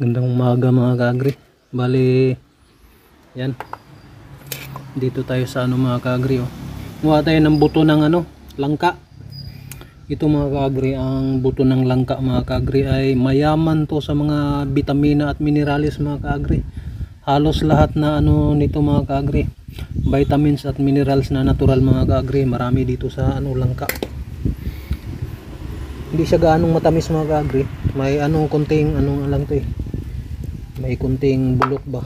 Gandang umaga mga kaagri. Bali, yan. Dito tayo sa mga kaagri. Kuha tayo ng buto ng langka. Ito mga kaagri, ang buto ng langka mga kaagri ay mayaman to sa mga bitamina at minerales mga kaagri. Halos lahat na nito mga kaagri, vitamins at minerals na natural mga kaagri, marami dito sa langka. Hindi siya gaanong matamis mga kaagri. May konting lang to may kunting bulok ba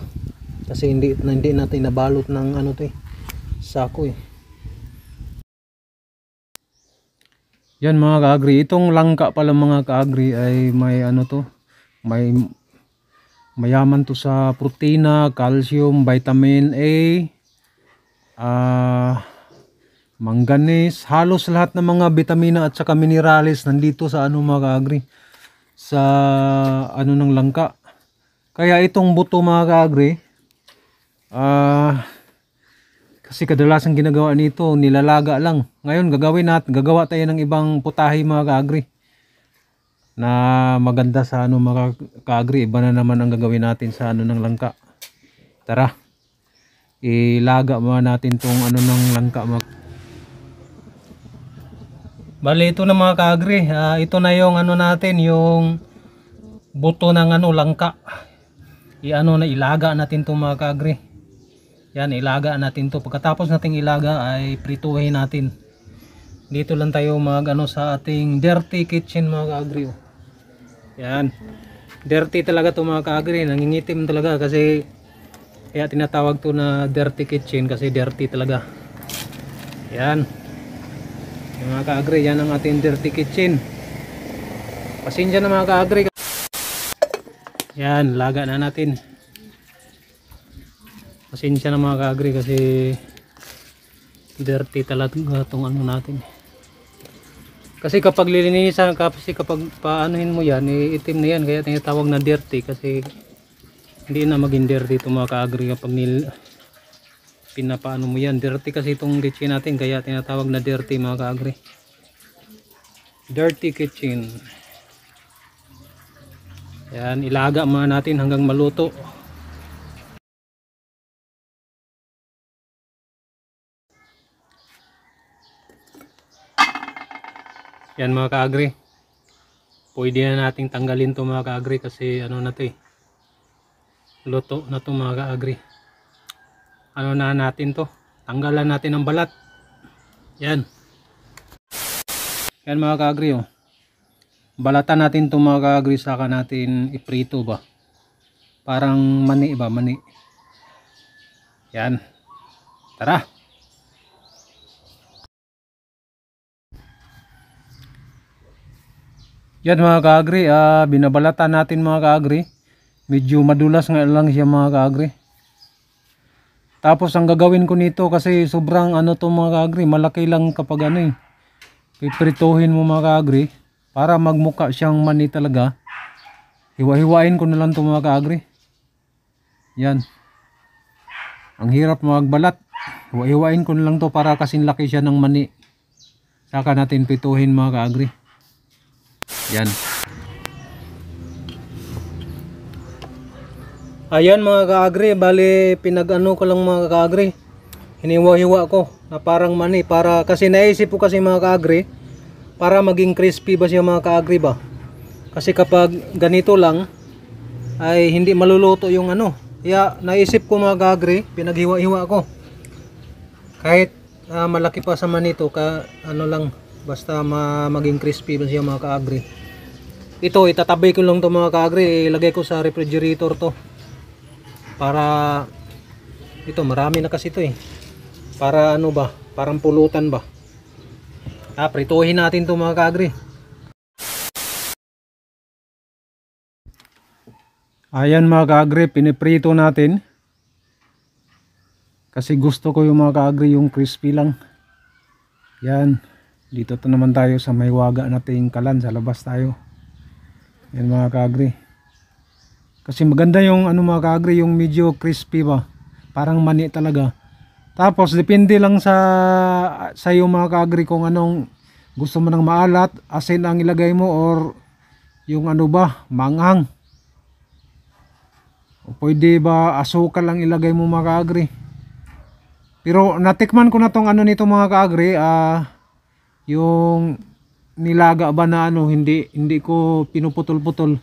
kasi hindi natin nabalot ng sako Yan mga kaagri, itong langka pala mga kaagri ay may may mayaman to sa protina, calcium, vitamin A, manganese, halos lahat ng mga bitamina at saka minerales nandito sa mga kaagri, sa ng langka. Kaya itong buto mga kaagri, kasi kadalasan ginagawa nito nilalaga lang. Ngayon gagawa tayo ng ibang putahe mga kaagri na maganda sa mga kaagri. Iba na naman ang gagawin natin sa ng langka. Tara, ilaga muna natin tong ng langka Bali, ito na mga kaagri, ito na yung natin, yung buto ng langka. Ilaga natin to mga kaagri. Yan, ilaga natin to. Pagkatapos nating ilaga ay prituhin natin. Dito lang tayo sa ating dirty kitchen mga kaagri. Yan, dirty talaga to mga kaagri, nangingitim talaga kasi kaya tinatawag to na dirty kitchen, kasi dirty talaga. Yan mga kaagri, yan ang ating dirty kitchen. Pasensya na mga kaagri. Yan, laga na natin. Pasensya na mga kaagri kasi dirty talaga itong natin. Kasi kapag lilinisan, kasi kapag paanuhin mo yan, itim na yan. Kaya tinatawag na dirty, kasi hindi na maging dirty ito mga kaagri kapag pinapaano mo yan. Dirty kasi itong kitchen natin, kaya tinatawag na dirty mga kaagri. Dirty kitchen. Yan, ilaga muna natin hanggang maluto. Yan mga kaagri, pwede na nating tanggalin to mga kaagri kasi na to luto na to mga kaagri. Na natin to, tanggalan natin ang balat. Yan mga kaagri, balatan natin to mga kaagri, saka natin iprito ba, parang mani ba, mani. Yan, tara. Yan mga kaagri, binabalatan natin mga kaagri. Medyo madulas nga lang siya mga kaagri. Tapos ang gagawin ko nito, kasi sobrang to mga kaagri, malaki lang kapag piprituhin mo mga kaagri, para magmuka siyang mani talaga. Hiwa-hiwain ko na lang to mga kaagri. Yan, ang hirap magbalat. Hiwa-hiwain ko na lang to para kasing laki siya ng mani, saka natin pituhin mga kaagri. Yan. Ayan mga kaagri, bali pinag-ko lang mga kaagri, hiniwa-hiwa ko na parang mani, para kasi naisip ko kasi mga kaagri, para maging crispy ba siya mga kaagri ba. Kasi kapag ganito lang ay hindi maluluto yung kaya naisip ko mga kaagri, pinaghiwa-hiwa ko. Kahit malaki pa sa manito, lang, basta maging crispy ba siya mga kaagri. Ito, itatabi ko lang to mga kaagri, ilagay ko sa refrigerator to, para ito marami na kasi ito para ba, parang pulutan ba. Prituhin natin to mga kaagri. Ayan mga kaagri, piniprito natin kasi gusto ko yung mga kaagri yung crispy lang. Yan, dito naman tayo sa may waga nating kalan, sa labas tayo. Yan mga kaagri, kasi maganda yung mga kaagri, yung medyo crispy ba, parang mani talaga. Tapos depende lang sa iyo mga kaagri kung anong gusto mo, ng maalat, asin ang ilagay mo, or yung ba, manghang. O pwede ba asukal lang ilagay mo mga kaagri? Pero natikman ko na tong ano nito mga kaagri, yung nilaga ba na ano, hindi ko pinuputol-putol.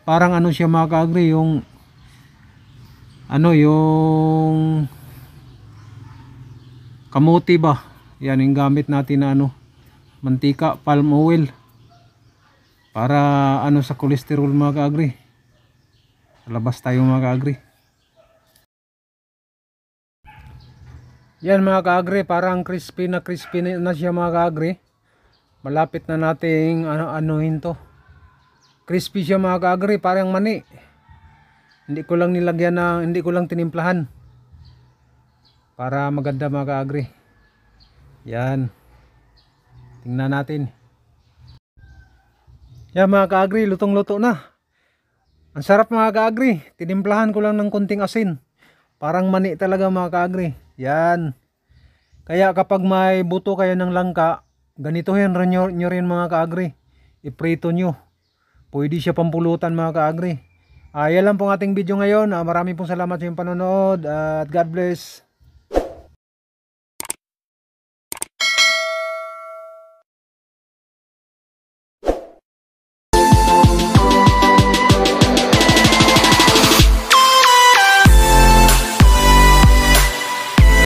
Parang ano siya mga kaagri, yung ano, yung kamuti ba? Yan yung gamit natin na ano, mantika, palm oil. Para ano sa kolesterol mga kaagri. Labas tayo mga kaagri. Yan mga kaagri, parang crispy na siya mga kaagri. Malapit na nating anuhin to. Crispy siya mga kaagri, parang mani. Hindi ko lang nilagyan na, hindi ko lang tinimplahan. Para maganda mga kaagri. Yan. Tingnan natin. Yan mga kaagri, lutong-luto na. Ang sarap mga kaagri. Tinimplahan ko lang ng konting asin. Parang mani talaga mga kaagri. Yan. Kaya kapag may buto kayo ng langka, ganitohin nyo rin mga kaagri. Iprito nyo. Pwede siya pampulutan mga kaagri. Yan lang pong ating video ngayon. Maraming pong salamat sa inyong panonood. At God bless.